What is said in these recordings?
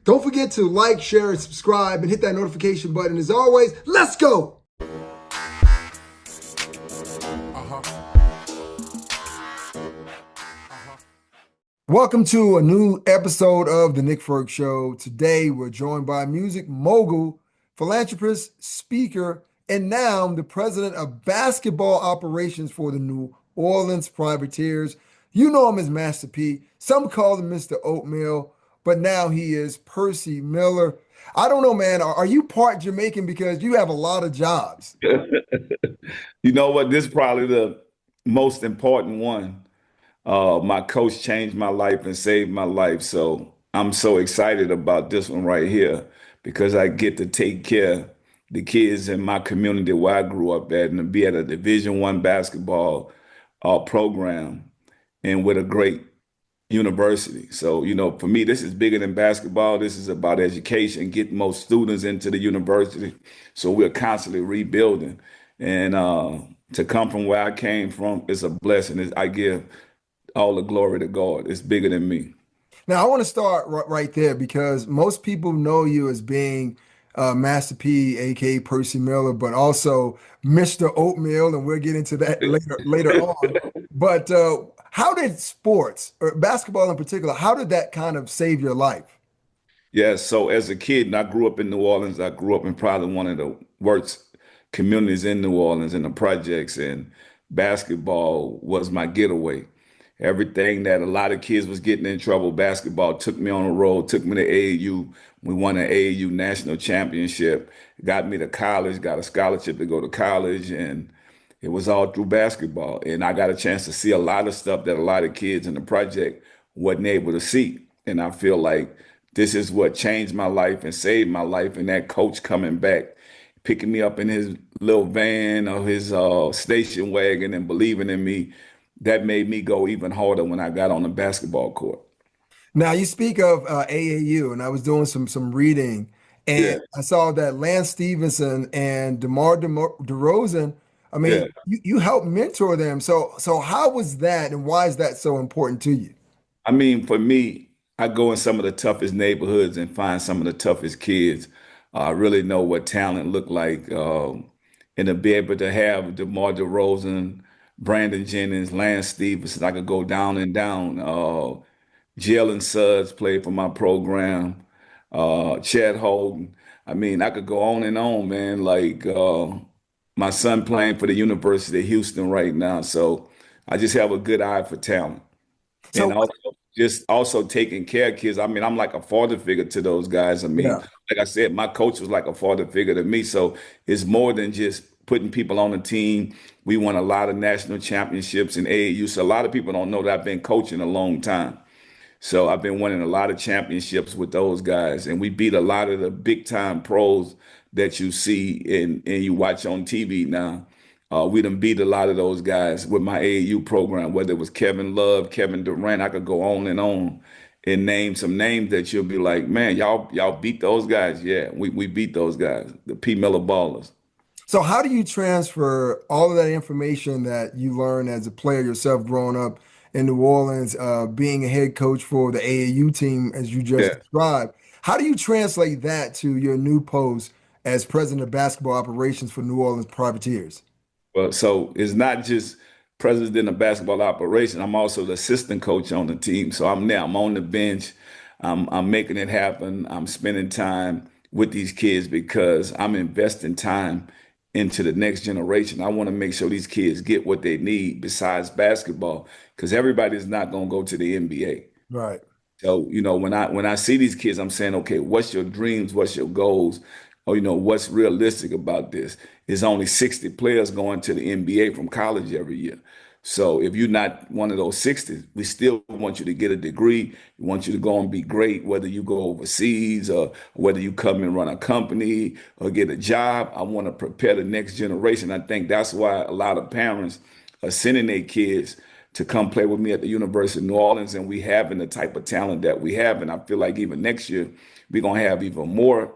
Don't forget to like, share, and subscribe, and hit that notification button. As always, let's go! Welcome to a new episode of The Nick Ferg Show. Today, we're joined by music mogul, philanthropist, speaker, and now the president of basketball operations for the New Orleans Privateers. You know him as Master P. Some call him Mr. Oatmeal, but now he is Percy Miller. I don't know, man. Are you part Jamaican? Because you have a lot of jobs. You know what? This is probably the most important one. My coach changed my life and saved my life. So I'm so excited about this one right here because I get to take care of the kids in my community where I grew up at and to be at a Division I basketball program and with a great university. So, for me, this is bigger than basketball. This is about education, getting more students into the university. So we're constantly rebuilding. And to come from where I came from is a blessing. I give all the glory to God. It's bigger than me. Now, I want to start right there because most people know you as being Master P, aka Percy Miller, but also Mr. Oatmeal, and we'll get into that later on. But how did sports, or basketball in particular, how did that kind of save your life? Yeah, so as a kid, and I grew up in New Orleans, I grew up in probably one of the worst communities in New Orleans in the projects, and basketball was my getaway. Everything that a lot of kids was getting in trouble, basketball took me on the road, took me to AAU. We won an AAU national championship, got me to college, got a scholarship to go to college, and it was all through basketball. And I got a chance to see a lot of stuff that a lot of kids in the project wasn't able to see. And I feel like this is what changed my life and saved my life. And that coach coming back, picking me up in his little van or his station wagon and believing in me, that made me go even harder when I got on the basketball court. Now, you speak of AAU, and I was doing some reading, and Yeah, I saw that Lance Stevenson and DeRozan, I yeah. mean, you helped mentor them. So how was that, and why is that so important to you? I mean, for me, I go in some of the toughest neighborhoods and find some of the toughest kids. I really know what talent look like, and to be able to have DeMar DeRozan, Brandon Jennings, Lance Stevenson, I could go down and down. Jalen Suggs played for my program. Chad Holden. I mean, I could go on and on, man. Like my son playing for the University of Houston right now. So I just have a good eye for talent. So And also just also taking care of kids. I mean, I'm like a father figure to those guys. I mean, yeah. like I said, my coach was like a father figure to me. So it's more than just putting people on the team. We won a lot of national championships in AAU. So a lot of people don't know that I've been coaching a long time. So I've been winning a lot of championships with those guys, and we beat a lot of the big time pros that you see and you watch on TV now. We done beat a lot of those guys with my AAU program, whether it was Kevin Love, Kevin Durant. I could go on and name some names that you'll be like, man, y'all beat those guys. Yeah, we beat those guys, the P. Miller Ballers. So how do you transfer all of that information that you learned as a player yourself growing up in New Orleans, being a head coach for the AAU team, as you just Yeah. described? How do you translate that to your new post as president of basketball operations for New Orleans Privateers? Well, so it's not just president of basketball operation. I'm also the assistant coach on the team. So I'm there. I'm on the bench. I'm making it happen. I'm spending time with these kids because I'm investing time into the next generation. I want to make sure these kids get what they need besides basketball because everybody's not going to go to the NBA. Right. So, when I see these kids, I'm saying, okay, what's your dreams? What's your goals? Or, what's realistic about this? There's only 60 players going to the NBA from college every year. So if you're not one of those 60, we still want you to get a degree. We want you to go and be great, whether you go overseas or whether you come and run a company or get a job. I want to prepare the next generation. I think that's why a lot of parents are sending their kids to come play with me at the University of New Orleans, and we having the type of talent that we have. And I feel like even next year, we're going to have even more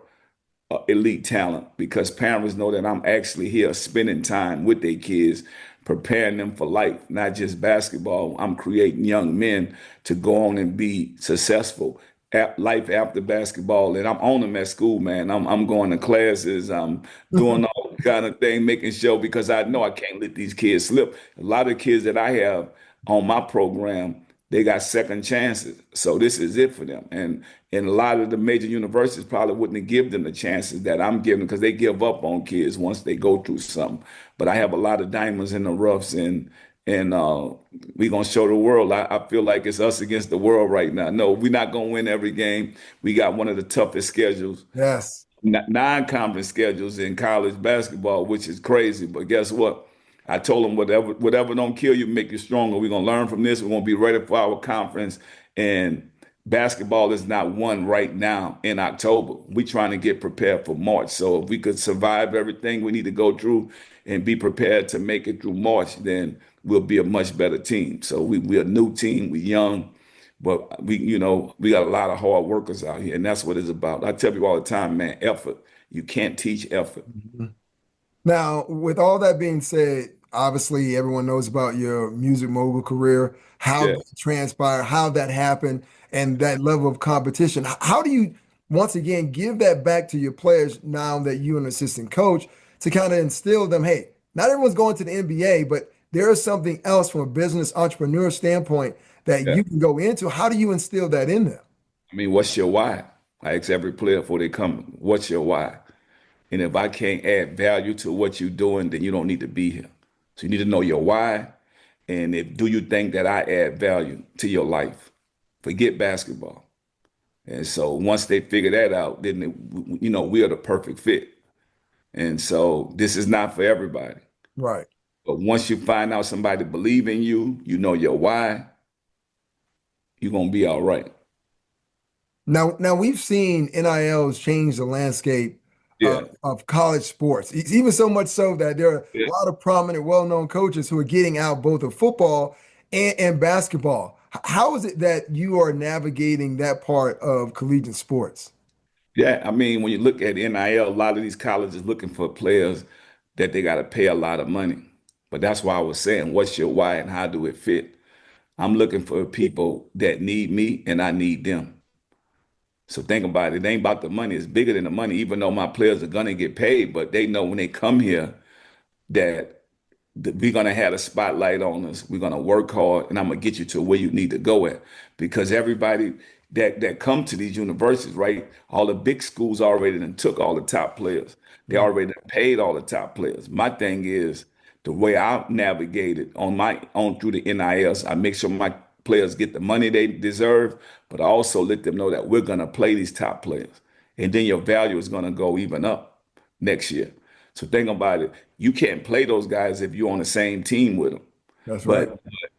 elite talent because parents know that I'm actually here spending time with their kids, preparing them for life, not just basketball. I'm creating young men to go on and be successful life after basketball, and I'm on them at school, man. I'm going to classes. I'm doing all kind of thing, making sure because I know I can't let these kids slip. A lot of kids that I have on my program, they got second chances, so this is it for them. And a lot of the major universities probably wouldn't give them the chances that I'm giving because they give up on kids once they go through something. But I have a lot of diamonds in the roughs, and we're gonna show the world. I feel like it's us against the world right now. No, we're not gonna win every game. We got one of the toughest schedules, Yes. non-conference schedules in college basketball, which is crazy. But guess what? I told them whatever don't kill you, make you stronger. We're gonna learn from this. We're gonna be ready for our conference. And basketball is not won right now in October. We're trying to get prepared for March. So if we could survive everything we need to go through and be prepared to make it through March, then we'll be a much better team. So we're a new team. We're young. But we got a lot of hard workers out here, and that's what it's about. I tell people all the time, man, effort. You can't teach effort. Mhm. Now, with all that being said, obviously everyone knows about your music mogul career, how Yeah, that transpired, how that happened, and that level of competition. How do you, once again, give that back to your players now that you're an assistant coach to kind of instill them, hey, not everyone's going to the NBA, but there is something else from a business entrepreneur standpoint that yeah. you can go into. How do you instill that in them? I mean, what's your why? I ask every player before they come, what's your why? And if I can't add value to what you're doing, then you don't need to be here. So you need to know your why. And if do you think that I add value to your life? Forget basketball. And so once they figure that out, then we are the perfect fit. And so this is not for everybody. Right. But once you find out somebody believe in you, you know your why, you're gonna be all right. Now we've seen NILs change the landscape Yeah. of college sports. Even so much so that there are a Yeah. lot of prominent, well-known coaches who are getting out both of football and basketball. How is it that you are navigating that part of collegiate sports? Yeah, I mean, when you look at NIL, a lot of these colleges looking for players that they got to pay a lot of money. But that's why I was saying, what's your why and how do it fit? I'm looking for people that need me and I need them. So think about it. It ain't about the money. It's bigger than the money, even though my players are gonna get paid, but they know when they come here that we're gonna have a spotlight on us. We're gonna work hard, and I'm gonna get you to where you need to go at. Because everybody that come to these universities, right? All the big schools already done took all the top players. They Mm. already done paid all the top players. My thing is the way I navigate it on my own through the NILs. I make sure my players get the money they deserve, but I also let them know that we're gonna play these top players, and then your value is gonna go even up next year. So think about it. You can't play those guys if you're on the same team with them. That's right.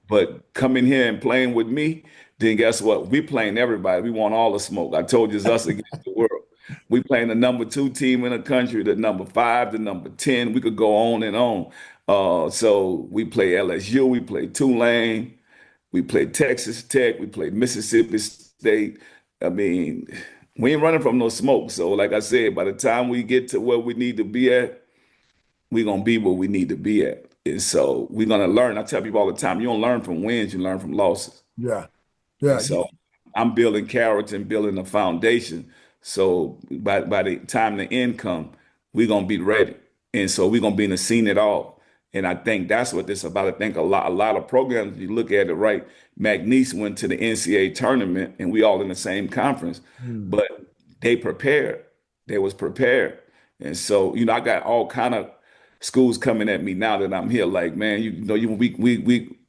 But coming here and playing with me, then guess what? We playing everybody. We want all the smoke. I told you it's us against the world. We playing the number two team in the country, the number five, the number 10. We could go on and on. So we play LSU, we play Tulane, we play Texas Tech, we play Mississippi State. I mean, we ain't running from no smoke. So like I said, by the time we get to where we need to be at, we're gonna be where we need to be at. And so we're gonna learn. I tell people all the time, you don't learn from wins, you learn from losses. Yeah. And Yeah. so I'm building character and building a foundation. So by the time the end come, we're gonna be ready. And so we're gonna be in the scene at all. And I think that's what this is about. I think a lot of programs, if you look at it right, McNeese went to the NCAA tournament and we all in the same conference, Mm. but they prepared. They was prepared. And so, I got all kind of schools coming at me now that I'm here. Like, man,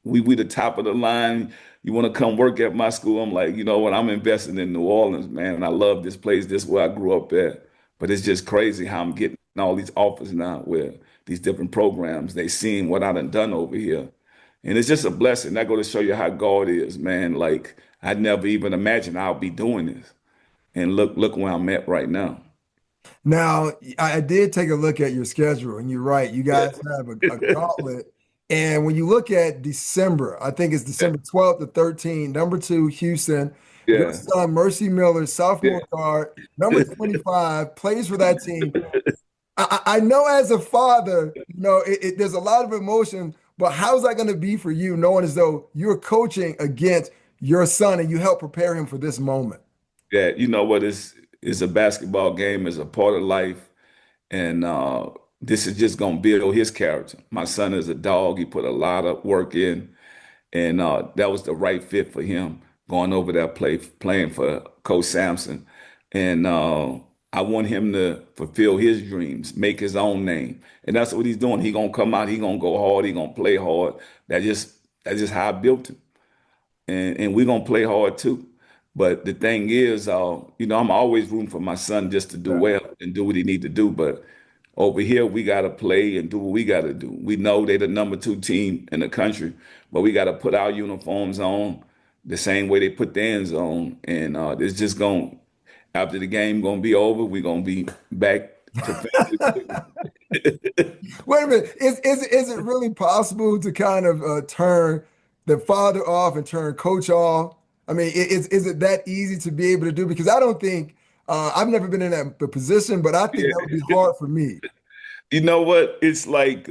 we the top of the line. You want to come work at my school? I'm like, you know what? I'm investing in New Orleans, man. And I love this place. This is where I grew up at. But it's just crazy how I'm getting all these offers now where these different programs, they seeing what I done over here. And it's just a blessing. That go to show you how God is, man. Like I never even imagined I'll be doing this. And look where I'm at right now. Now, I did take a look at your schedule, and you're right. You Yeah. guys have a gauntlet. And when you look at December, I think it's December 12th to 13th, number two, Houston. Your Yeah. son, Mercy Miller, Yeah. sophomore guard, number 25, plays for that team. I know as a father, there's a lot of emotion, but how's that going to be for you, knowing as though you're coaching against your son and you help prepare him for this moment? that, you know what, it's a basketball game, is a part of life. And this is just gonna build his character. My son is a dog. He put a lot of work in, and that was the right fit for him going over there playing for Coach Sampson. And I want him to fulfill his dreams, make his own name, and that's what he's doing. He gonna come out. He gonna go hard. He gonna play hard. That's just how I built him, and we're gonna play hard too. But the thing is, I'm always rooting for my son just to do Yeah. well and do what he need to do. But over here, we gotta play and do what we gotta do. We know they're the number two team in the country, but we gotta put our uniforms on the same way they put theirs on. And it's just going after the game gonna be over, we're gonna be back to family business. Wait a minute. Is it really possible to kind of turn the father off and turn coach off? I mean, is it that easy to be able to do? Because I don't think I've never been in that position, but I think that would be Yeah. hard for me. You know what? It's like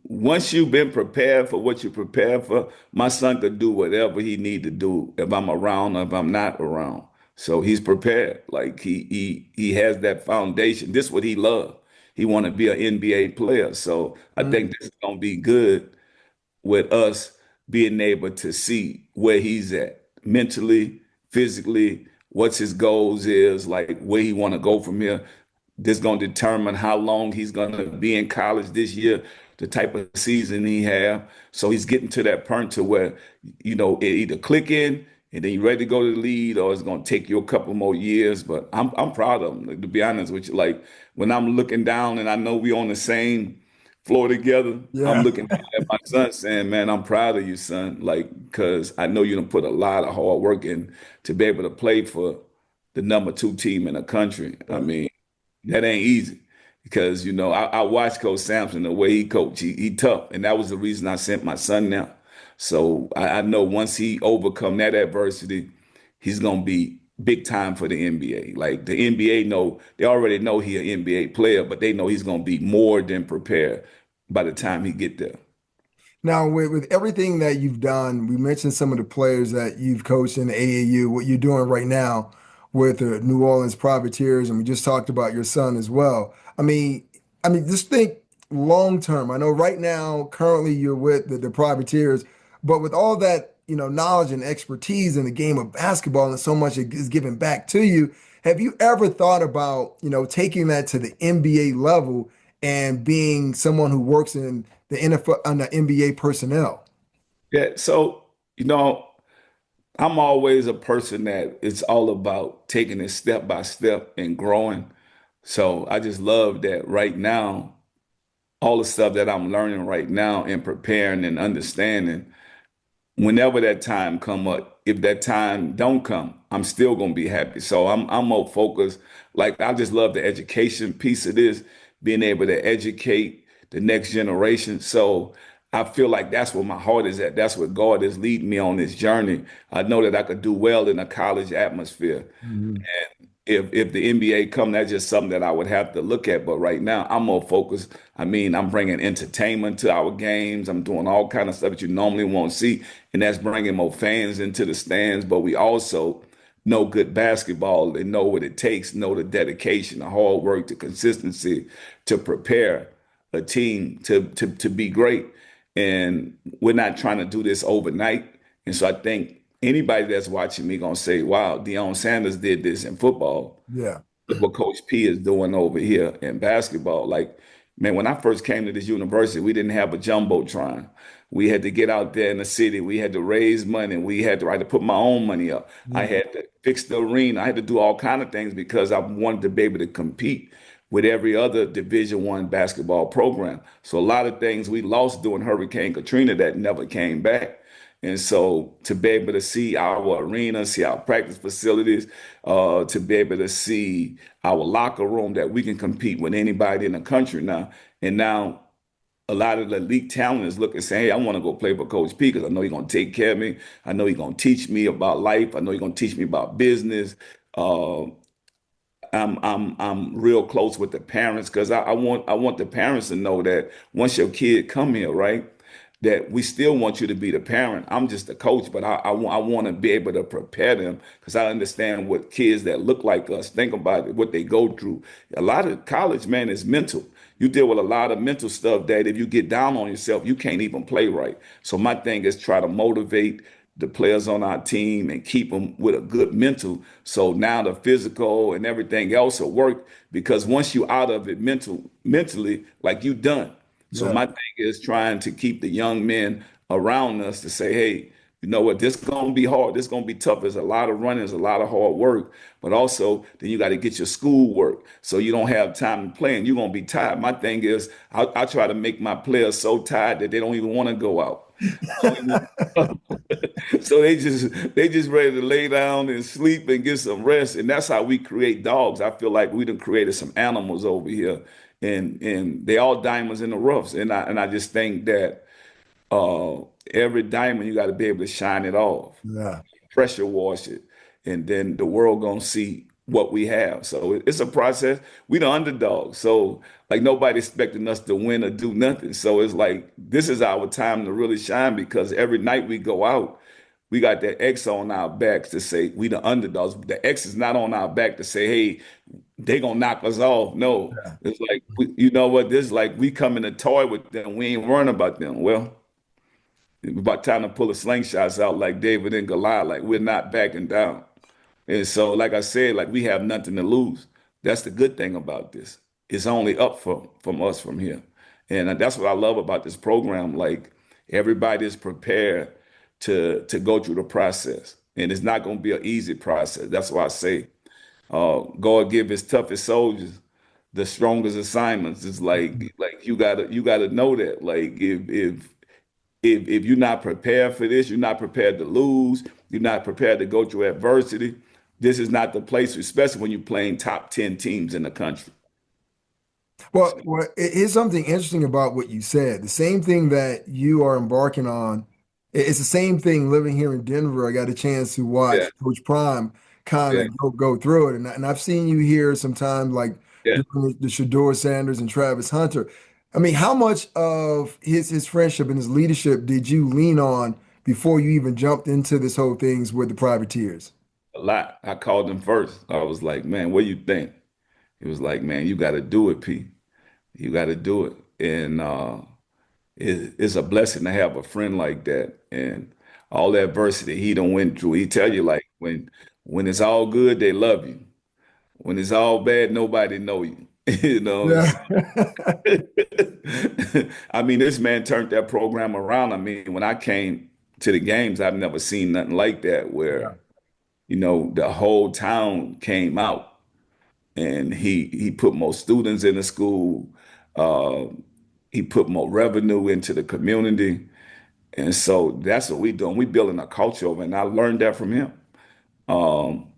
once you've been prepared for what you prepared for, my son could do whatever he need to do if I'm around or if I'm not around. So he's prepared. Like he has that foundation. This is what he loved. He want to be an NBA player. So I think Mm, this is gonna be good with us being able to see where he's at mentally, physically, what's his goals is, like where he want to go from here. This going to determine how long he's going to be in college this year, the type of season he have. So he's getting to that point to where, it either click in and then you're ready to go to the lead, or it's going to take you a couple more years. But I'm proud of him, like, to be honest with you. Like when I'm looking down and I know we on the same floor together, I'm yeah. looking down at my son saying, "Man, I'm proud of you, son." Like because I know you done put a lot of hard work in to be able to play for the number two team in the country. I Yeah. mean. That ain't easy because I watched Coach Sampson the way he coached. He tough, and that was the reason I sent my son now. So I know once he overcome that adversity, he's gonna be big time for the NBA. Like the NBA know they already know he an NBA player, but they know he's gonna be more than prepared by the time he get there. Now, with everything that you've done, we mentioned some of the players that you've coached in the AAU, what you're doing right now with the New Orleans Privateers, and we just talked about your son as well. Just think long term. I know right now, currently you're with the Privateers, but with all that, knowledge and expertise in the game of basketball and so much is given back to you, have you ever thought about, taking that to the NBA level and being someone who works in the NFL and the NBA personnel? Yeah. So I'm always a person that it's all about taking it step by step and growing. So I just love that right now, all the stuff that I'm learning right now and preparing and understanding, whenever that time come up, if that time don't come, I'm still gonna be happy. So I'm more focused. Like I just love the education piece of this, being able to educate the next generation. So I feel like that's where my heart is at. That's what God is leading me on this journey. I know that I could do well in a college atmosphere. Mhm. If the NBA come, that's just something that I would have to look at. But right now, I'm more focused. I mean, I'm bringing entertainment to our games. I'm doing all kind of stuff that you normally won't see, and that's bringing more fans into the stands. But we also know good basketball and know what it takes, know the dedication, the hard work, the consistency to prepare a team to be great. And we're not trying to do this overnight. And so I think anybody that's watching me gonna say, "Wow, Deion Sanders did this in football. Yeah. Look what Coach P is doing over here in basketball." Like, man, when I first came to this university, we didn't have a jumbotron. We had to get out there in the city. We had to raise money. I had to put my own money up. I Mhm. had to fix the arena. I had to do all kind of things because I wanted to be able to compete with every other Division One basketball program. So a lot of things we lost during Hurricane Katrina that never came back. And so to be able to see our arena, see our practice facilities, to be able to see our locker room that we can compete with anybody in the country now. And now a lot of the elite talent is looking saying, "Hey, I want to go play for Coach P because I know he's going to take care of me. I know he's going to teach me about life. I know he's going to teach me about business." Uh, I'm real close with the parents because I want the parents to know that once your kid come here, right? that we still want you to be the parent. I'm just the coach, but I want to be able to prepare them because I understand what kids that look like us think about it, what they go through. A lot of college, man, is mental. You deal with a lot of mental stuff that if you get down on yourself, you can't even play right. So my thing is try to motivate the players on our team and keep them with a good mental. So now the physical and everything else will work because once you out of it mentally, like you done. So Yeah. my thing is trying to keep the young men around us to say, hey, you know what, this is gonna be hard, this is gonna be tough. There's a lot of running, there's a lot of hard work, but also then you got to get your school work. So you don't have time to play and you're gonna be tired. My thing is I try to make my players so tired that they don't even want to go out. So they just ready to lay down and sleep and get some rest. And that's how we create dogs. I feel like we done created some animals over here. And they all diamonds in the roughs. And I just think that every diamond you got to be able to shine it off, Yeah. pressure wash it, and then the world gonna see what we have. So it's a process. We the underdog, so like nobody expecting us to win or do nothing. So it's like this is our time to really shine because every night we go out, we got that X on our backs to say we the underdogs. The X is not on our back to say, hey, they gonna knock us off. No, it's like you know what? This is like we come in a toy with them. We ain't worrying about them. Well, it's about time to pull the slingshots out like David and Goliath. Like we're not backing down. And so, like I said, like we have nothing to lose. That's the good thing about this. It's only up from us from here. And that's what I love about this program. Like everybody is prepared to go through the process. And it's not going to be an easy process. That's why I say God give his toughest soldiers the strongest assignments. It's like you gotta know that. Like if you're not prepared for this, you're not prepared to lose, you're not prepared to go through adversity. This is not the place, especially when you're playing top 10 teams in the country. So, Here's something interesting about what you said. The same thing that you are embarking on, it's the same thing living here in Denver. I got a chance to yeah, watch Coach Prime kind yeah, of go through it. And I've seen you here sometimes, like yeah. doing the Shador Sanders and Travis Hunter. I mean, how much of his friendship and his leadership did you lean on before you even jumped into this whole things with the privateers? A lot. I called him first. I was like, man, what do you think? He was like, man, you got to do it, P. You got to do it. And it's a blessing to have a friend like that. And all the adversity he done went through. He tell you like when it's all good, they love you. When it's all bad, nobody know you. You know, Yeah. I mean, this man turned that program around. I mean, when I came to the games, I've never seen nothing like that Yeah. where, the whole town came out and he put more students in the school. Uh, he put more revenue into the community. And so that's what we doing. We building a culture over, and I learned that from him. Um,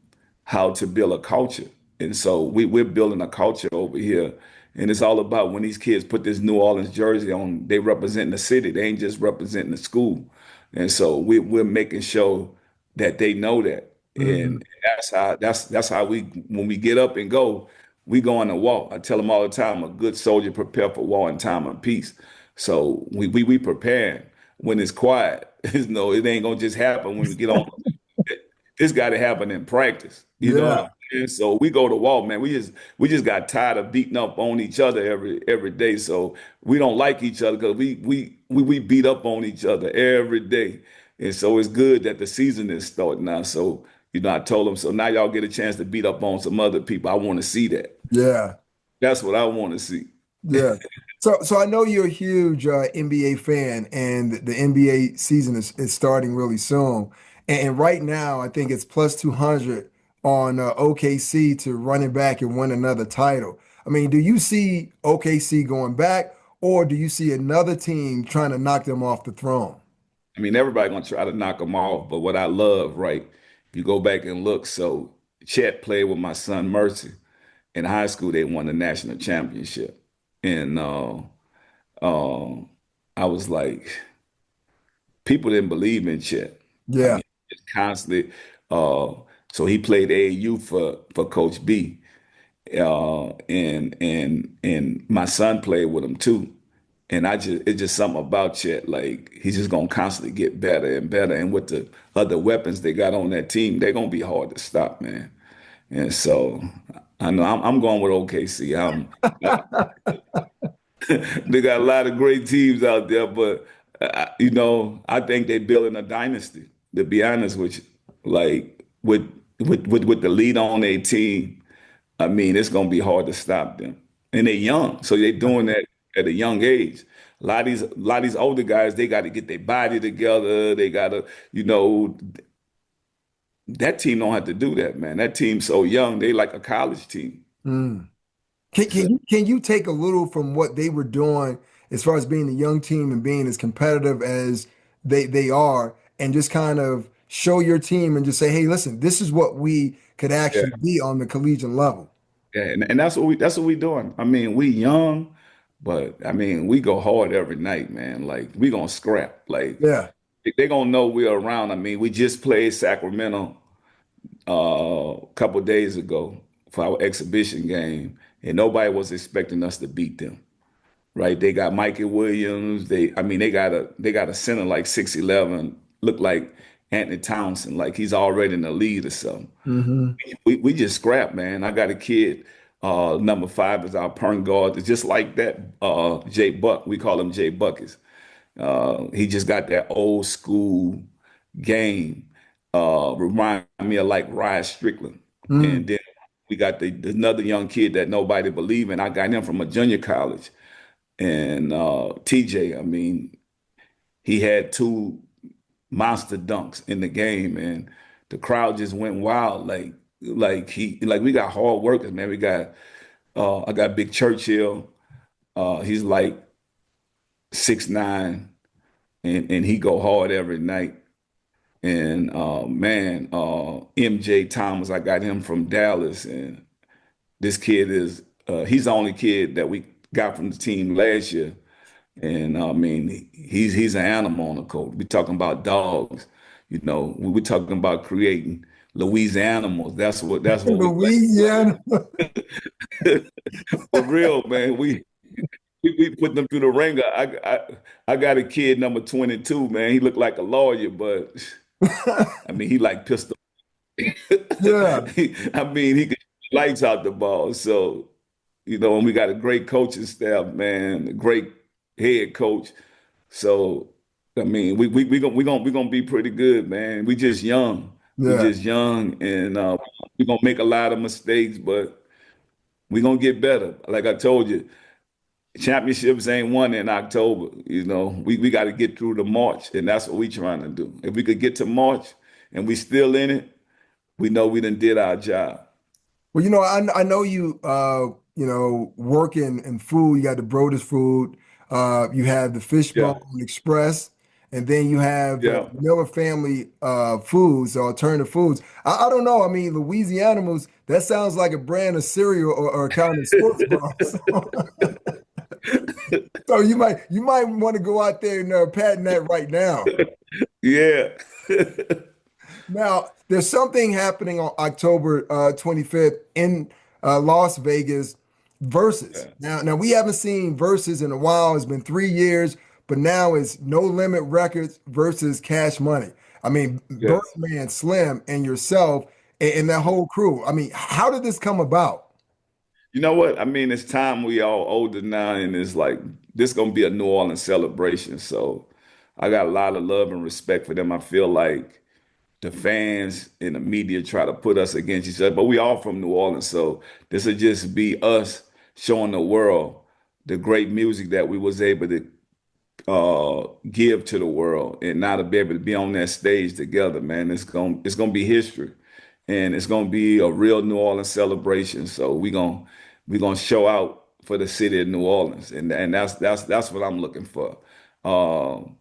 how to build a culture. And so we're building a culture over here. And it's all about when these kids put this New Orleans jersey on, they represent the city. They ain't just representing the school. And so we're making sure that they know that. Mhm. And that's how we when we get up and go, we go on the walk. I tell them all the time, a good soldier prepare for war in time of peace. So we prepare when it's quiet. It ain't gonna just happen when we get on. This got to happen in practice. You know what I'm Yeah. saying? So we go to wall, man. We just got tired of beating up on each other every day. So we don't like each other because we beat up on each other every day. And so it's good that the season is starting now. So I told them, so now y'all get a chance to beat up on some other people. I want to see that. Yeah. That's what I want to see. Yeah. So I know you're a huge NBA fan, and the NBA season is starting really soon. And right now, I think it's plus 200 on OKC to run it back and win another title. I mean, do you see OKC going back, or do you see another team trying to knock them off the throne? I mean, everybody gonna try to knock them off, but what I love, right? If you go back and look, so Chet played with my son Mercy. In high school, they won the national championship. And uh, I was like, people didn't believe in Chet. I Yeah. mean, it's constantly. Uh, so he played AAU for Coach B, and my son played with him too. And it's just something about Chet. Like he's just gonna constantly get better and better. And with the other weapons they got on that team, they're gonna be hard to stop, man. And so I know I'm going with OKC. They got a lot of great teams out there, but I think they're building a dynasty. To be honest with you, like with the lead on their team, I mean, it's gonna be hard to stop them. And they're young, so they're doing that at a young age. A lot of these older guys, they got to get their body together. They gotta, that team don't have to do that, man. That team's so young, they like a college team. Mm. Can you take a little from what they were doing as far as being a young team and being as competitive as they are, and just kind of show your team and just say, hey, listen, this is what we could Yeah, actually be on the collegiate level. yeah, and that's what we doing. I mean, we young, but I mean, we go hard every night, man. Like we gonna scrap. Like Yeah. they gonna know we're around. I mean, we just played Sacramento a couple days ago for our exhibition game, and nobody was expecting us to beat them. Right? They got Mikey Williams. I mean, they got a center like 6'11", look like Anthony Townsend, like he's already in the lead or something. Hmm. We just scrap, man. I got a kid, number 5 is our point guard. It's just like that, Jay Buck. We call him Jay Buckets. He just got that old school game. Remind me of like Ryan Strickland. And Mm. then we got another young kid that nobody believed in. I got him from a junior college. And TJ, I mean, he had 2 monster dunks in the game, and the crowd just went wild. Like we got hard workers, man. I got Big Churchill. He's like 6'9", and he go hard every night. And man, MJ Thomas, I got him from Dallas, and this kid he's the only kid that we got from the team last year. And I mean, he's an animal on the court. We talking about dogs, we talking about creating Louisiana animals. That's what we like. Louisiana. For real, man. We put them through the ringer. I got a kid number 22, man. He looked like a lawyer, but I mean, he like pistol. Yeah. I mean, he could shoot lights out the ball. So, and we got a great coaching staff, man, a great head coach. So, I mean, we gonna be pretty good, man. We just young. We Yeah. just young, and we gonna make a lot of mistakes, but we gonna get better. Like I told you, championships ain't won in October. We got to get through the March, and that's what we trying to do. If we could get to March and we still in it, we know we done did our job. Well, I know work in food. You got the Brodus food. You have the Yeah, Fishbone Express, and then you have the yeah. Miller family foods, alternative foods. I don't know. I mean, Louisianimals, that sounds like a brand of cereal or kind of sports bar. So you might want to go out there and patent that right now. Yeah. Now, there's something happening on October 25th in Las Vegas, Versus. Yeah. Now we haven't seen Versus in a while. It's been 3 years, but now it's No Limit Records versus Cash Money. I mean, Yes. Birdman, Slim, and yourself, and that whole crew. I mean, how did this come about? You know what? I mean, it's time we all older now, and it's like this gonna be a New Orleans celebration. So I got a lot of love and respect for them. I feel like the fans and the media try to put us against each other, but we all from New Orleans, so this will just be us showing the world the great music that we was able to give to the world, and now to be able to be on that stage together, man, it's gonna be history, and it's gonna be a real New Orleans celebration. So we gonna show out for the city of New Orleans, and that's what I'm looking for. Um,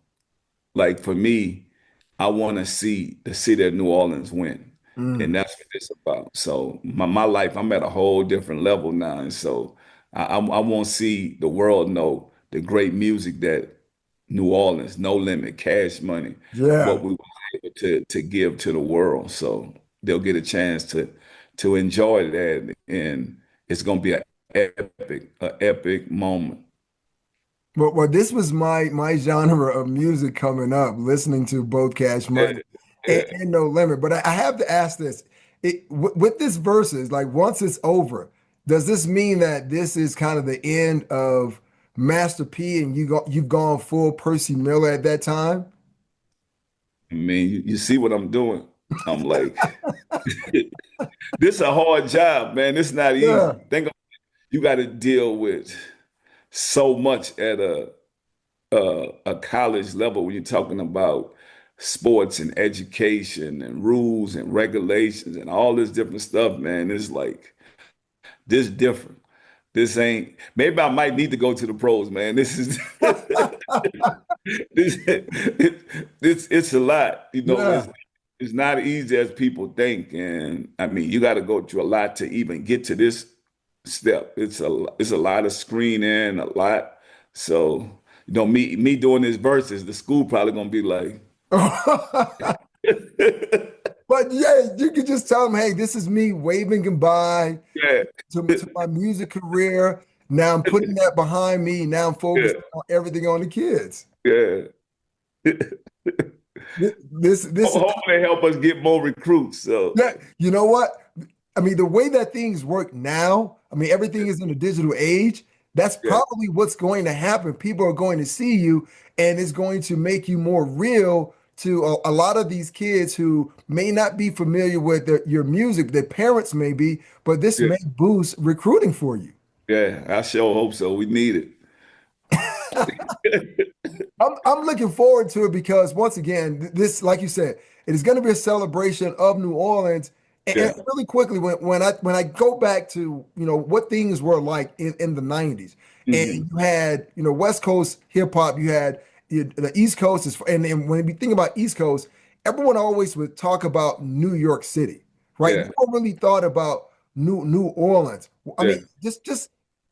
like for me, I want to see the city of New Orleans win, and Mm, that's what it's about. So my life, I'm at a whole different level now, and so I want to see the world know the great music that New Orleans, No Limit, Cash Money, yeah. what we were able to give to the world. So they'll get a chance to enjoy that, and it's gonna be an epic moment. Well, this was my genre of music coming up, listening to both Cash Yeah, Money yeah. and No Limit. But I have to ask this: with this verses, like once it's over, does this mean that this is kind of the end of Master P and you've gone full Percy Miller at that time? I mean, you see what I'm doing. I'm like, this is a hard job, man. It's not Yeah. easy. You got to deal with so much at a college level when you're talking about sports and education and rules and regulations and all this different stuff, man. It's like this different. This ain't. Maybe I might need to go to the pros, man. This is it's a lot. Yeah. It's not easy as people think, and I mean, you got to go through a lot to even get to this step. It's a lot of screening, a lot. So, me doing this versus the school probably gonna be like, But yeah, you could just tell them, hey, this is me waving goodbye yeah, to my music career. Now I'm putting that behind me. Now I'm yeah, focusing on everything on the kids. yeah. This is Hopefully, help us get more recruits. So, yeah, you know what? I mean, the way that things work now, I mean, everything is in a digital age. That's yeah, probably what's going to happen. People are going to see you, and it's going to make you more real to a lot of these kids who may not be familiar with your music. Their parents may be, but this yeah, may boost recruiting for you. yeah. I sure hope so. We need it. I'm looking forward to it because once again, this, like you said, it is going to be a celebration of New Orleans. And Yeah. really quickly, when I go back to what things were like in the '90s, and Hmm. you had West Coast hip hop, you had the East Coast is, and when we think about East Coast, everyone always would talk about New York City, right? No Yeah. one really thought about New Orleans. I Yeah. mean, just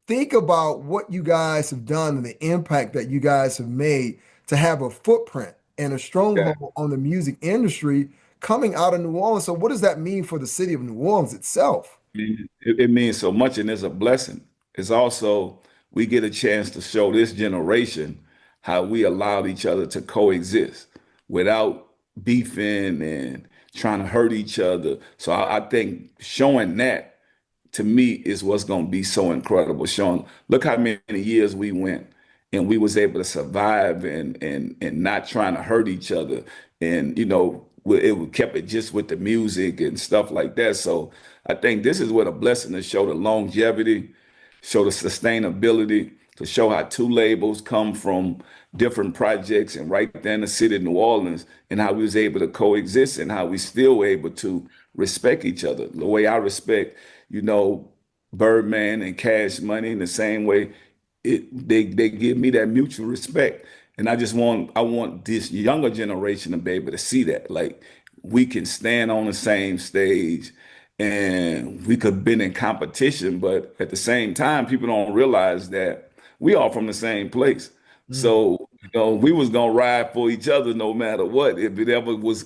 think about what you guys have done and the impact that you guys have made to have a footprint and a Yeah. stronghold on the music industry coming out of New Orleans. So, what does that mean for the city of New Orleans itself? It means so much and it's a blessing. It's also, we get a chance to show this generation how we allowed each other to coexist without beefing and trying to hurt each other. So I think showing that to me is what's going to be so incredible. Showing, look how many years we went and we was able to survive and not trying to hurt each other. And it kept it just with the music and stuff like that. So I think this is what a blessing to show the longevity, show the sustainability, to show how two labels come from different projects and right there in the city of New Orleans, and how we was able to coexist and how we still able to respect each other. The way I respect, you know, Birdman and Cash Money in the same way they give me that mutual respect. And I want this younger generation to be able to see that. Like we can stand on the same stage and we could been in competition, but at the same time, people don't realize that we all from the same place. Mm, So, we was gonna ride for each other no matter what. If it ever was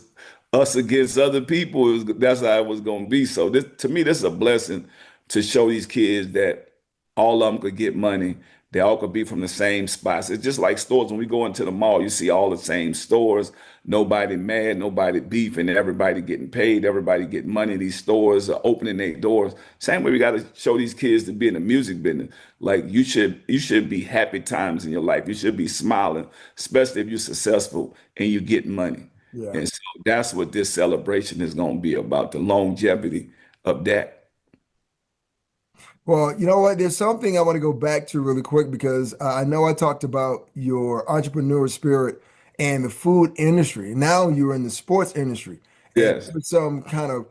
us against other people, that's how it was gonna be. So this, to me, this is a blessing to show these kids that all of them could get money. They all could be from the same spots. It's just like stores. When we go into the mall, you see all the same stores. Nobody mad, nobody beefing, everybody getting paid, everybody getting money. These stores are opening their doors. Same way we got to show these kids to be in the music business. Like you should be happy times in your life. You should be smiling, especially if you're successful and you get money. yeah. And so that's what this celebration is going to be about, the longevity of that. Well, you know what? There's something I want to go back to really quick because I know I talked about your entrepreneur spirit and the food industry. Now you're in the sports industry, and Yes. there's some kind of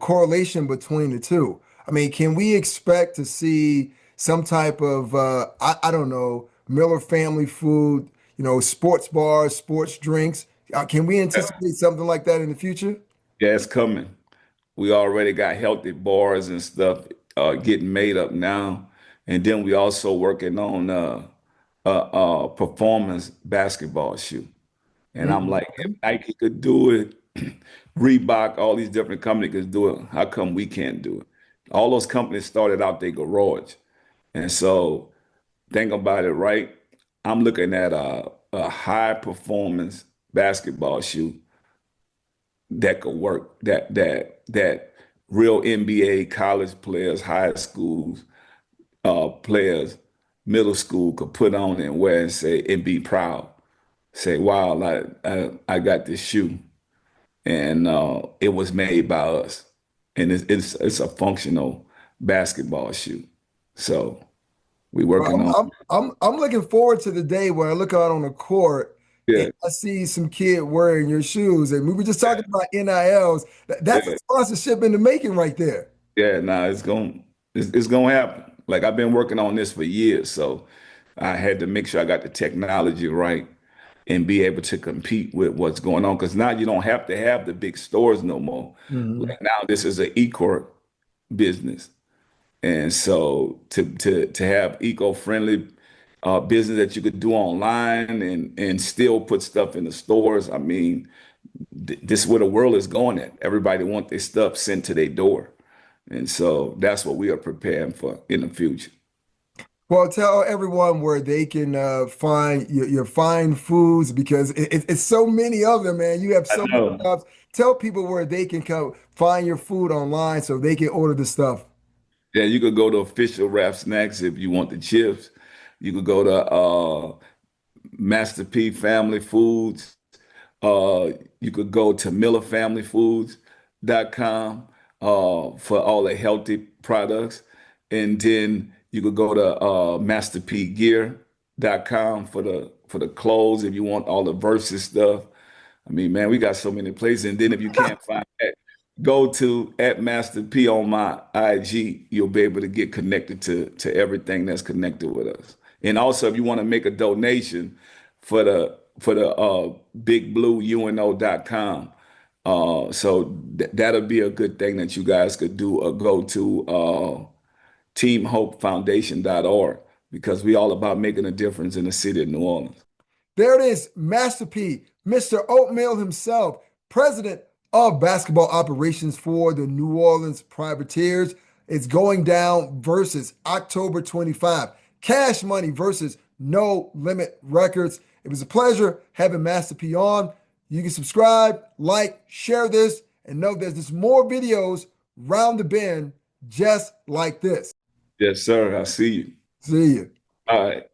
correlation between the two. I mean, can we expect to see some type of I don't know, Miller family food, sports bars, sports drinks? Can we anticipate something like that in the future? Yeah, it's coming. We already got healthy bars and stuff getting made up now. And then we also working on performance basketball shoe. And I'm like, if Mhm. Nike could do it, Reebok, all these different companies could do it, how come we can't do it? All those companies started out their garage. And so think about it, right? I'm looking at a high performance basketball shoe that could work. That real NBA college players, high schools, players, middle school could put on and wear and say and be proud. Say, wow, I got this shoe, and it was made by us, and it's a functional basketball shoe. So we Well, working on. I'm looking forward to the day where I look out on the court and Yeah, I see some kid wearing your shoes. And we were just talking about NILs. That's a yeah, sponsorship in the making right there. yeah. Nah, it's gonna happen. Like I've been working on this for years, so I had to make sure I got the technology right and be able to compete with what's going on. Because now you don't have to have the big stores no more. Mhm. Like now, this is an e-court business. And so to have eco-friendly business that you could do online and still put stuff in the stores, I mean, this is where the world is going at. Everybody want their stuff sent to their door. And so that's what we are preparing for in the future. Well, tell everyone where they can find your fine foods because it's so many of them, man. You have I so many know. jobs. Tell people where they can come find your food online so they can order the stuff. Yeah, you could go to Official Wrap Snacks if you want the chips. You could go to Master P Family Foods. You could go to millerfamilyfoods.com for all the healthy products. And then you could go to masterpgear.com for the clothes if you want all the Verzuz stuff. I mean, man, we got so many places. And then if you can't find that, go to at Master P on my IG. You'll be able to get connected to everything that's connected with us. And also, if you want to make a donation for the bigblueuno.com, so that'll be a good thing that you guys could do. Or go to teamhopefoundation.org because we all about making a difference in the city of New Orleans. There it is, Master P, Mr. Oatmeal himself, president of basketball operations for the New Orleans Privateers. It's going down versus October 25. Cash Money versus No Limit Records. It was a pleasure having Master P on. You can subscribe, like, share this, and know there's just more videos round the bend just like this. Yes, sir. I see you. See you. All right.